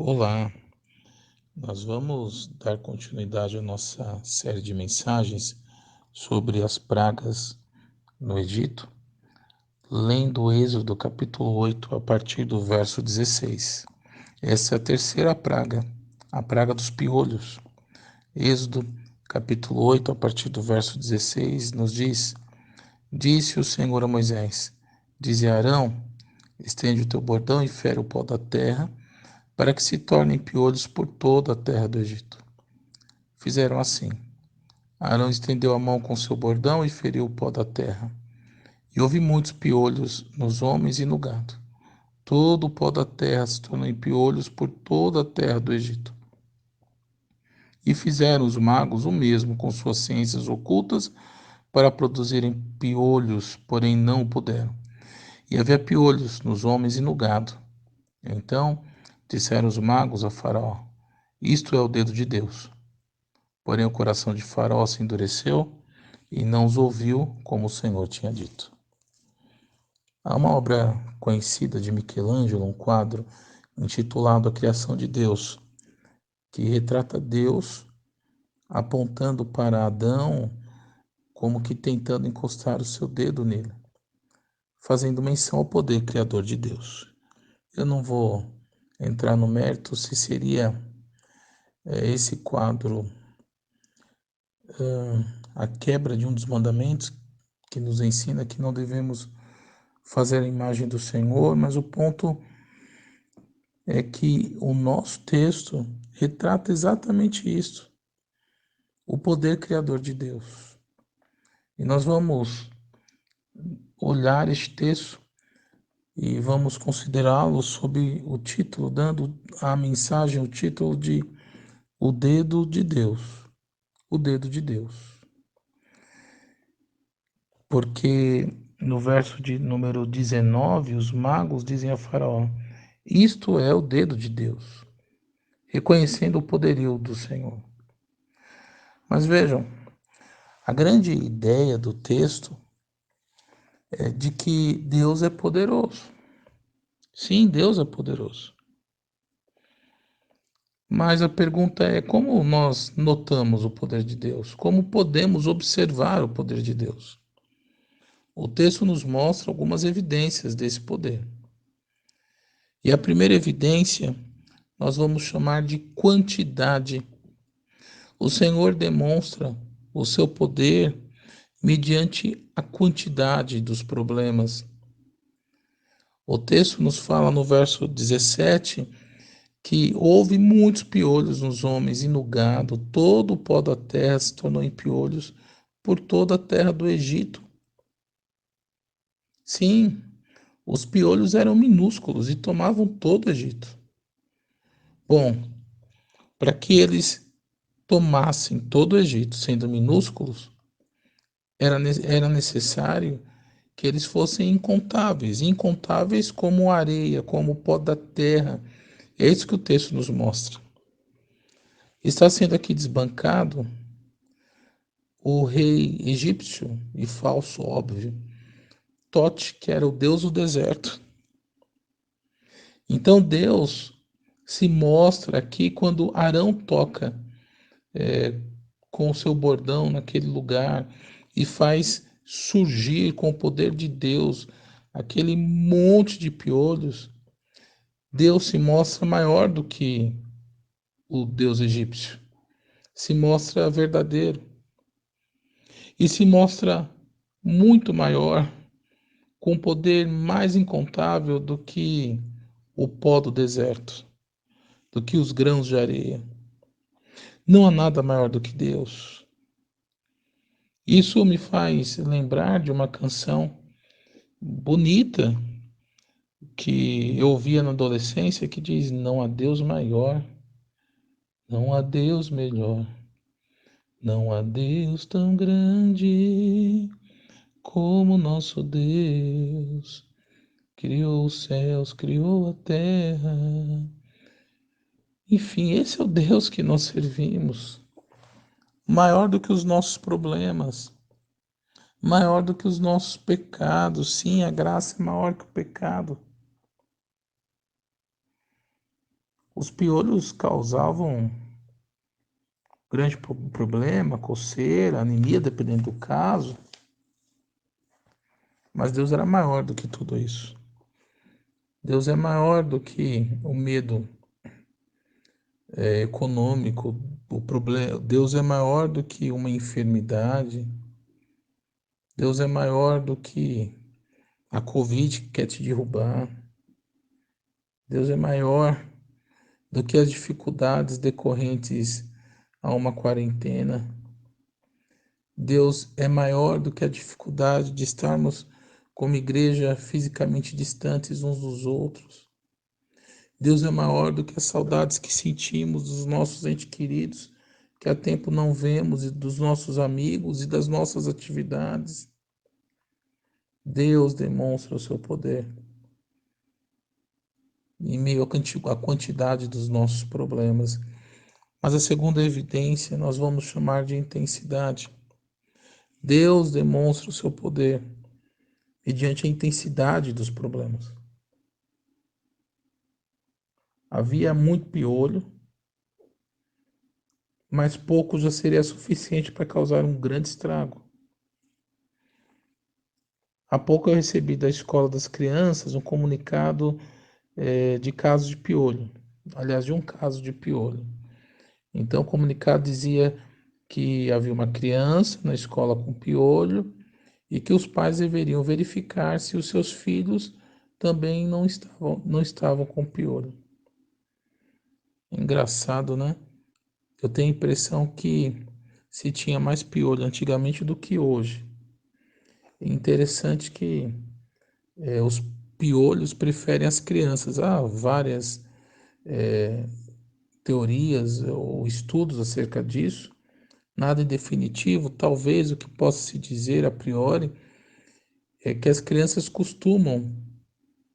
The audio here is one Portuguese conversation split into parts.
Olá, nós vamos dar continuidade à nossa série de mensagens sobre as pragas no Egito, lendo o Êxodo capítulo 8 a partir do verso 16. Essa é a terceira praga, a praga dos piolhos. Êxodo capítulo 8 a partir do verso 16 nos diz: Disse o Senhor a Moisés: Dize a Arão, estende o teu bordão e fere o pó da terra, para que se tornem piolhos por toda a terra do Egito. Fizeram assim. Arão estendeu a mão com seu bordão e feriu o pó da terra. E houve muitos piolhos nos homens e no gado. Todo o pó da terra se tornou em piolhos por toda a terra do Egito. E fizeram os magos o mesmo com suas ciências ocultas para produzirem piolhos, porém não o puderam. E havia piolhos nos homens e no gado. Então disseram os magos a Faraó: Isto é o dedo de Deus. Porém o coração de Faraó se endureceu e não os ouviu, como o Senhor tinha dito. Há uma obra conhecida de Michelangelo, um quadro intitulado A Criação de Deus, que retrata Deus apontando para Adão como que tentando encostar o seu dedo nele, fazendo menção ao poder criador de Deus. Eu não vou entrar no mérito se seria esse quadro a quebra de um dos mandamentos que nos ensina que não devemos fazer a imagem do Senhor, mas o ponto é que o nosso texto retrata exatamente isso, o poder criador de Deus. E nós vamos olhar este texto e vamos considerá-lo sob o título, dando à mensagem o título de O Dedo de Deus. O Dedo de Deus. Porque no verso de número 19, os magos dizem a Faraó: Isto é o dedo de Deus, reconhecendo o poderio do Senhor. Mas vejam, a grande ideia do texto é de que Deus é poderoso. Sim, Deus é poderoso. Mas a pergunta é: como nós notamos o poder de Deus? Como podemos observar o poder de Deus? O texto nos mostra algumas evidências desse poder. E a primeira evidência nós vamos chamar de quantidade. O Senhor demonstra o seu poder mediante a quantidade dos problemas. O texto nos fala no verso 17 que houve muitos piolhos nos homens e no gado, todo o pó da terra se tornou em piolhos por toda a terra do Egito. Sim, os piolhos eram minúsculos e tomavam todo o Egito. Bom, para que eles tomassem todo o Egito, sendo minúsculos, era necessário que eles fossem incontáveis, incontáveis como areia, como o pó da terra. É isso que o texto nos mostra. Está sendo aqui desbancado o rei egípcio e falso, óbvio, Tote, que era o deus do deserto. Então Deus se mostra aqui quando Arão toca com o seu bordão naquele lugar e faz surgir com o poder de Deus aquele monte de piolhos. Deus se mostra maior do que o deus egípcio, se mostra verdadeiro e se mostra muito maior, com poder mais incontável do que o pó do deserto, do que os grãos de areia. Não há nada maior do que Deus. Isso me faz lembrar de uma canção bonita que eu ouvia na adolescência que diz: Não há Deus maior, não há Deus melhor, não há Deus tão grande como nosso Deus. Criou os céus, criou a terra. Enfim, esse é o Deus que nós servimos. Maior do que os nossos problemas, maior do que os nossos pecados. Sim, a graça é maior que o pecado. Os piolhos causavam grande problema, coceira, anemia, dependendo do caso, mas Deus era maior do que tudo isso. Deus é maior do que o medo econômico, o problema. Deus é maior do que uma enfermidade. Deus é maior do que a Covid que quer te derrubar. Deus é maior do que as dificuldades decorrentes a uma quarentena. Deus é maior do que a dificuldade de estarmos como igreja fisicamente distantes uns dos outros. Deus é maior do que as saudades que sentimos dos nossos entes queridos, que há tempo não vemos, e dos nossos amigos e das nossas atividades. Deus demonstra o seu poder em meio à quantidade dos nossos problemas. Mas a segunda evidência nós vamos chamar de intensidade. Deus demonstra o seu poder mediante a intensidade dos problemas. Havia muito piolho, mas pouco já seria suficiente para causar um grande estrago. Há pouco eu recebi da escola das crianças um comunicado de casos de piolho, aliás, de um caso de piolho. Então, o comunicado dizia que havia uma criança na escola com piolho e que os pais deveriam verificar se os seus filhos também não estavam com piolho. Engraçado, né? Eu tenho a impressão que se tinha mais piolho antigamente do que hoje. É interessante que os piolhos preferem as crianças. Há várias teorias ou estudos acerca disso, nada em definitivo. Talvez o que possa se dizer a priori é que as crianças costumam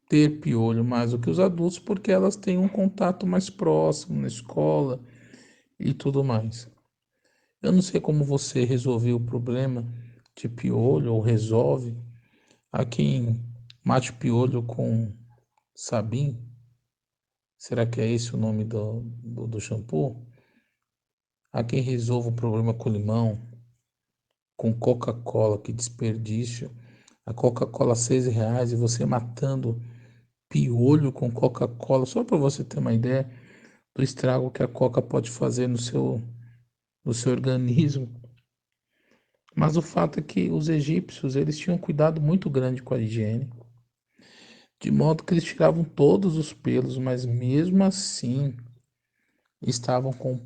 ter piolho mais do que os adultos porque elas têm um contato mais próximo na escola e tudo mais. Eu não sei como você resolveu o problema de piolho ou resolve. Há quem mate o piolho com Sabin. Será que é esse o nome do shampoo? Há quem resolva o problema com limão, com Coca-Cola, que desperdício. A Coca-Cola R$ 6 e você matando piolho com Coca-Cola, só para você ter uma ideia do estrago que a Coca pode fazer no seu organismo. Mas o fato é que os egípcios, eles tinham um cuidado muito grande com a higiene, de modo que eles tiravam todos os pelos, mas mesmo assim estavam com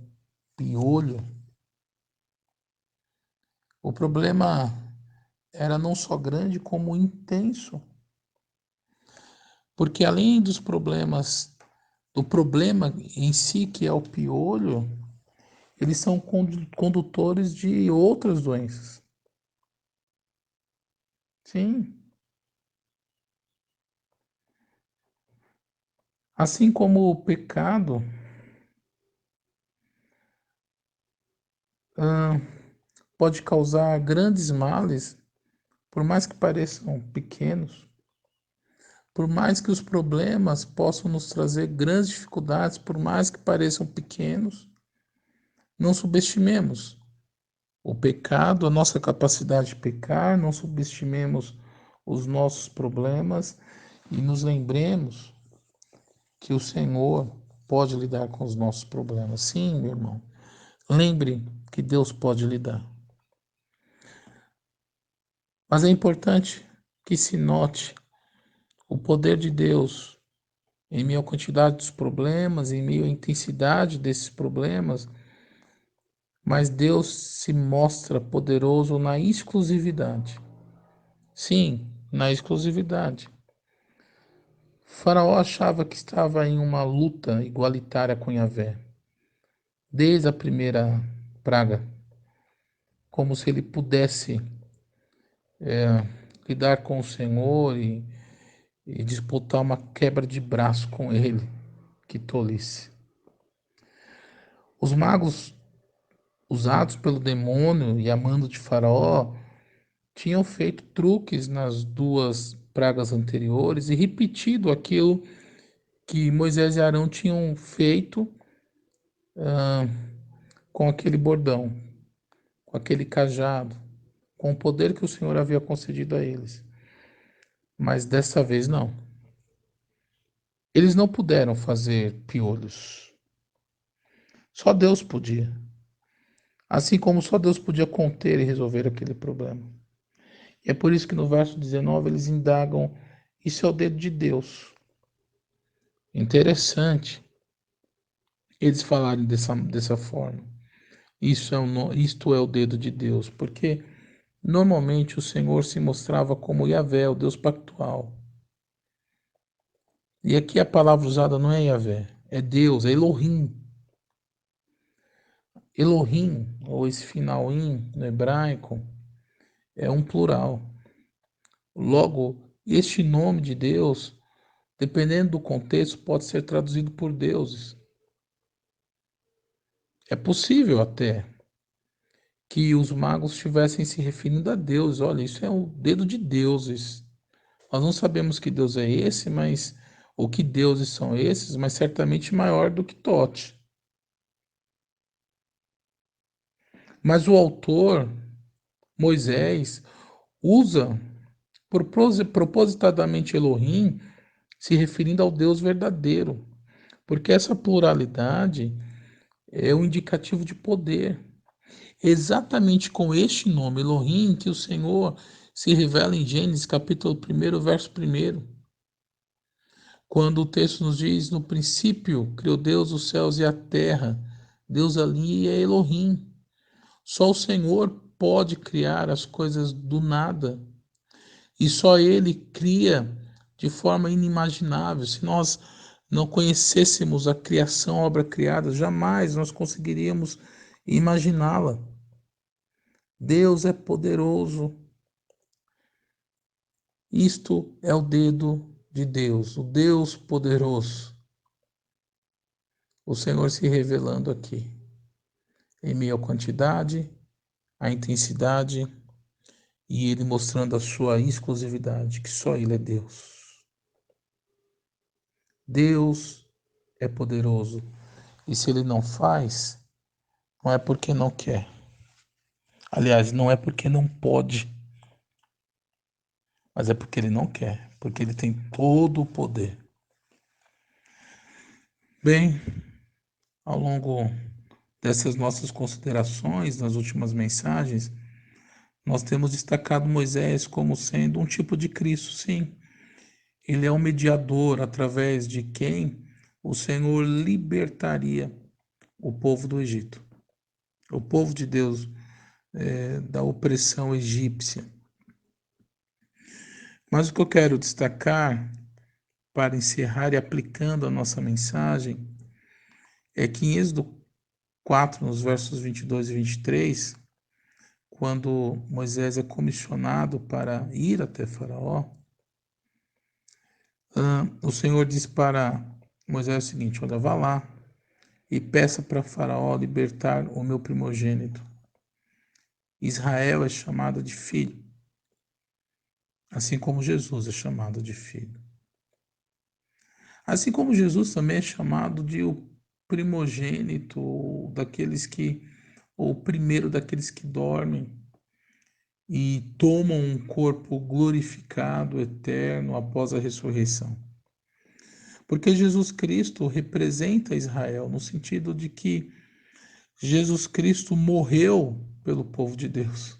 piolho. O problema era não só grande, como intenso, porque além do problema em si, que é o piolho, eles são condutores de outras doenças. Sim, assim como o pecado ah, pode causar grandes males, por mais que pareçam pequenos, por mais que os problemas possam nos trazer grandes dificuldades, por mais que pareçam pequenos, não subestimemos o pecado, a nossa capacidade de pecar, não subestimemos os nossos problemas e nos lembremos que o Senhor pode lidar com os nossos problemas. Sim, meu irmão. Lembre que Deus pode lidar. Mas é importante que se note o poder de Deus em meio à quantidade dos problemas, em meio à intensidade desses problemas, mas Deus se mostra poderoso na exclusividade. Sim, na exclusividade. Faraó achava que estava em uma luta igualitária com Yahvé, desde a primeira praga, como se ele pudesse lidar com o Senhor e disputar uma quebra de braço com ele. Que tolice. Os magos, usados pelo demônio e a mando de Faraó, tinham feito truques nas duas pragas anteriores e repetido aquilo que Moisés e Arão tinham feito com aquele bordão, com aquele cajado, com o poder que o Senhor havia concedido a eles. Mas dessa vez não. Eles não puderam fazer piolhos. Só Deus podia. Assim como só Deus podia conter e resolver aquele problema. E é por isso que no verso 19 eles indagam: isso é o dedo de Deus. Interessante eles falarem dessa forma. Isto é o dedo de Deus, porque normalmente o Senhor se mostrava como Yahvé, o Deus pactual. E aqui a palavra usada não é Yahvé, é Deus, é Elohim. Elohim, ou esse final in no hebraico, é um plural. Logo, este nome de Deus, dependendo do contexto, pode ser traduzido por deuses. É possível até que os magos estivessem se referindo a Deus. Olha, isso é o dedo de deuses. Nós não sabemos que Deus é esse, mas ou que deuses são esses, mas certamente maior do que Tote. Mas o autor, Moisés, usa propositadamente Elohim, se referindo ao Deus verdadeiro, porque essa pluralidade é um indicativo de poder. Exatamente com este nome, Elohim, que o Senhor se revela em Gênesis capítulo 1, verso 1. Quando o texto nos diz, no princípio criou Deus os céus e a terra. Deus ali é Elohim. Só o Senhor pode criar as coisas do nada. E só Ele cria de forma inimaginável. Se nós não conhecêssemos a criação, a obra criada, jamais nós conseguiríamos imaginá-la. Deus é poderoso. Isto é o dedo de Deus, o Deus poderoso. O Senhor se revelando aqui, em meio à quantidade, à intensidade, e Ele mostrando a sua exclusividade, que só Ele é Deus. Deus é poderoso, e se Ele não faz, não é porque não quer. Aliás, não é porque não pode, mas é porque Ele não quer, porque Ele tem todo o poder. Bem, ao longo dessas nossas considerações nas últimas mensagens, nós temos destacado Moisés como sendo um tipo de Cristo, sim. Ele é um mediador através de quem o Senhor libertaria o povo do Egito, o povo de Deus, da opressão egípcia. Mas o que eu quero destacar, para encerrar e aplicando a nossa mensagem, é que em Êxodo 4, nos versos 22 e 23, quando Moisés é comissionado para ir até Faraó, o Senhor diz para Moisés o seguinte: olha, vá lá e peça para Faraó libertar o meu primogênito. Israel é chamado de filho, assim como Jesus é chamado de filho. Assim como Jesus também é chamado de o primogênito, ou o primeiro daqueles que dormem e tomam um corpo glorificado, eterno, após a ressurreição. Porque Jesus Cristo representa Israel, no sentido de que Jesus Cristo morreu pelo povo de Deus.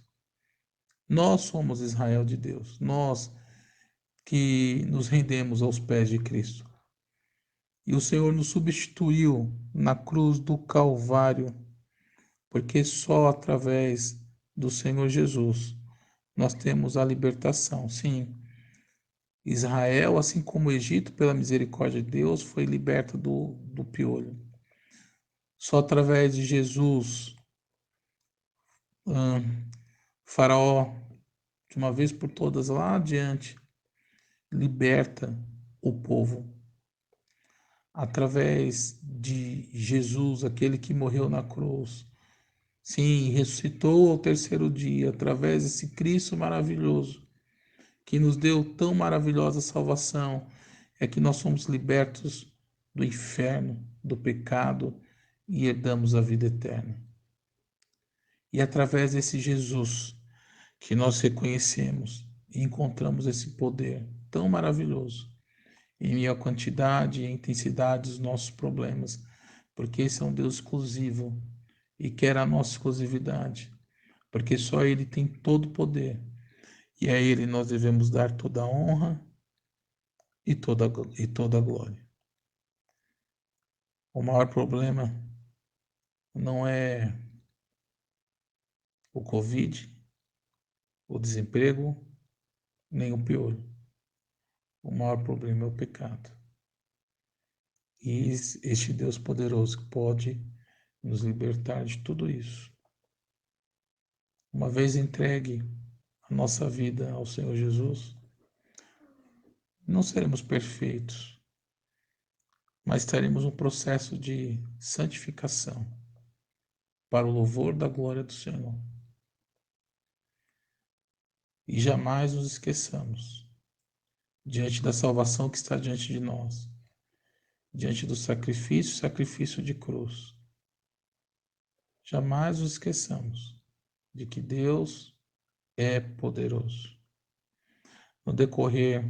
Nós somos Israel de Deus, nós que nos rendemos aos pés de Cristo. E o Senhor nos substituiu na cruz do Calvário, porque só através do Senhor Jesus nós temos a libertação. Sim, Israel, assim como o Egito, pela misericórdia de Deus, foi liberta do piolho. Só através de Jesus, Faraó, de uma vez por todas lá adiante, liberta o povo. Através de Jesus, aquele que morreu na cruz, sim, ressuscitou ao terceiro dia, através desse Cristo maravilhoso, que nos deu tão maravilhosa salvação, é que nós somos libertos do inferno, do pecado e herdamos a vida eterna. E através desse Jesus que nós reconhecemos e encontramos esse poder tão maravilhoso em meio à quantidade e à intensidade dos nossos problemas, porque esse é um Deus exclusivo e quer a nossa exclusividade, porque só Ele tem todo o poder e a Ele nós devemos dar toda a honra e toda a glória. O maior problema não é o Covid, o desemprego, nem o pior. O maior problema é o pecado. E este Deus poderoso pode nos libertar de tudo isso. Uma vez entregue a nossa vida ao Senhor Jesus, não seremos perfeitos, mas teremos um processo de santificação para o louvor da glória do Senhor. E jamais nos esqueçamos, diante da salvação que está diante de nós, diante do sacrifício de cruz, jamais nos esqueçamos de que Deus é poderoso. No decorrer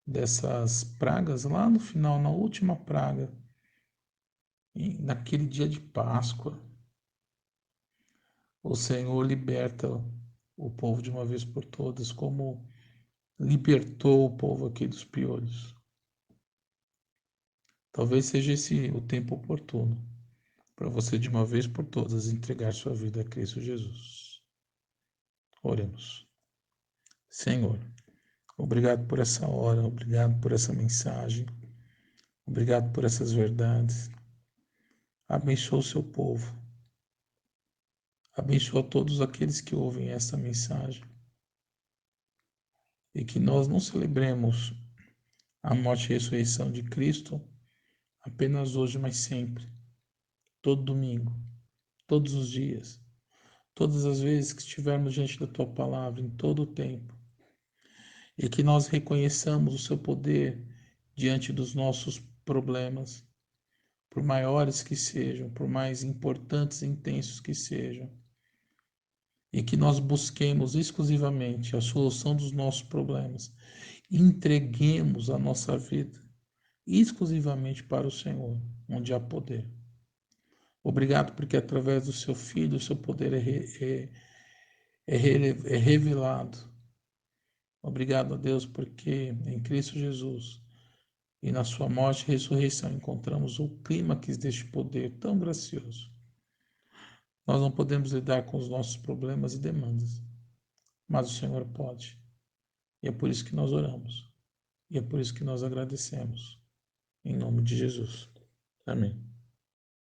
dessas pragas, lá no final, na última praga, naquele dia de Páscoa, o Senhor liberta o povo de uma vez por todas, como libertou o povo aqui dos piolhos. Talvez seja esse o tempo oportuno para você de uma vez por todas entregar sua vida a Cristo Jesus. Oremos. Senhor, obrigado por essa hora, obrigado por essa mensagem, obrigado por essas verdades. Abençoa o seu povo. Abençoa todos aqueles que ouvem essa mensagem. E que nós não celebremos a morte e ressurreição de Cristo apenas hoje, mas sempre. Todo domingo, todos os dias, todas as vezes que estivermos diante da Tua Palavra, em todo o tempo. E que nós reconheçamos o Seu poder diante dos nossos problemas, por maiores que sejam, por mais importantes e intensos que sejam. E que nós busquemos exclusivamente a solução dos nossos problemas. Entreguemos a nossa vida exclusivamente para o Senhor, onde há poder. Obrigado porque através do seu Filho, o seu poder é revelado. Obrigado a Deus porque em Cristo Jesus e na sua morte e ressurreição encontramos o clímax deste poder tão gracioso. Nós não podemos lidar com os nossos problemas e demandas, mas o Senhor pode. E é por isso que nós oramos. E é por isso que nós agradecemos. Em nome de Jesus. Amém.